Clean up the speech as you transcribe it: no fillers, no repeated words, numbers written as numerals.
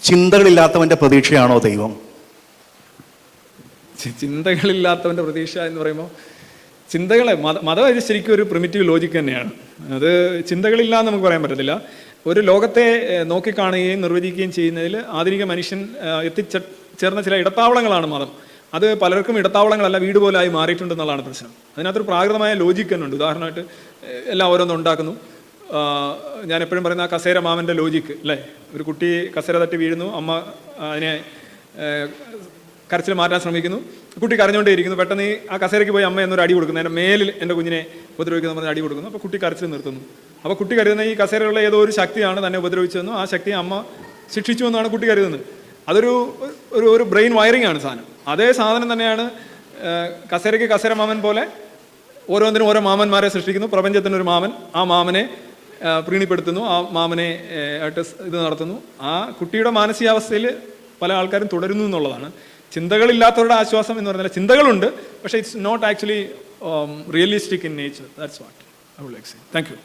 ചിന്തകളില്ലാത്തവൻ്റെ പ്രതീക്ഷയാണോ ദൈവം? ചിന്തകളില്ലാത്തവൻ്റെ പ്രതീക്ഷ എന്ന് പറയുമ്പോൾ ചിന്തകളെ മതം ഇത് ശരിക്കും ഒരു പ്രിമിറ്റീവ് ലോജിക്ക് തന്നെയാണ്. അത് ചിന്തകളില്ലാന്ന് നമുക്ക് പറയാൻ പറ്റത്തില്ല. ഒരു ലോകത്തെ നോക്കിക്കാണുകയും നിർവചിക്കുകയും ചെയ്യുന്നതിൽ ആധുനിക മനുഷ്യൻ എത്തിച്ചേർന്ന ചില ഇടത്താവളങ്ങളാണ് മതം. അത് പലർക്കും ഇടത്താവളങ്ങളല്ല, വീട് പോലായി മാറിയിട്ടുണ്ടെന്നുള്ളതാണ് പ്രശ്നം. അതിനകത്തൊരു പ്രാകൃതമായ ലോജിക്ക് തന്നെ ഉണ്ട്. ഉദാഹരണമായിട്ട് എല്ലാം ഓരോന്നും ഉണ്ടാക്കുന്നു. ഞാൻ എപ്പോഴും പറയുന്ന ആ കസേര മാമൻ്റെ ലോജിക്ക് അല്ലേ. ഒരു കുട്ടി കസേര തട്ടി വീഴുന്നു, അമ്മ അതിനെ കരച്ചിൽ മാറ്റാൻ ശ്രമിക്കുന്നു, കുട്ടി കരഞ്ഞുകൊണ്ടേ ഇരിക്കുന്നു. പെട്ടെന്ന് ആ കസേരയ്ക്ക് പോയി അമ്മ എന്നൊരു അടി കൊടുക്കുന്നു, എൻ്റെ മേലിൽ എൻ്റെ കുഞ്ഞിനെ ഉപദ്രവിക്കുന്ന പറഞ്ഞ് അടി കൊടുക്കുന്നു. അപ്പോൾ കുട്ടി കരച്ചിൽ നിർത്തുന്നു. അപ്പോൾ കുട്ടി കരുതുന്ന ഈ കസേരയുള്ള ഏതോ ഒരു ശക്തിയാണ് തന്നെ ഉപദ്രവിച്ചതെന്നും ആ ശക്തിയെ അമ്മ ശിക്ഷിച്ചു എന്നാണ് കുട്ടി കരുതുന്നത്. അതൊരു ഒരു ബ്രെയിൻ വയറിംഗ് ആണ് സാധനം. അതേ സാധനം തന്നെയാണ് കസേരയ്ക്ക് കസേര മാമൻ പോലെ ഓരോന്നിനും ഓരോ മാമന്മാരെ സൃഷ്ടിക്കുന്നു. പ്രപഞ്ചത്തിനൊരു മാമൻ, ആ മാമനെ പ്രീണിപ്പെടുത്തുന്നു, ആ മാമനെ ആയിട്ട് ഇത് നടത്തുന്നു. ആ കുട്ടിയുടെ മാനസികാവസ്ഥയിൽ പല ആൾക്കാരും തുടരുന്നു എന്നുള്ളതാണ്. ചിന്തകളില്ലാത്തവരുടെ ആശ്വാസം എന്ന് പറഞ്ഞാൽ ചിന്തകളുണ്ട്, പക്ഷേ it's not actually realistic in nature. That's what I would like to say. Thank U.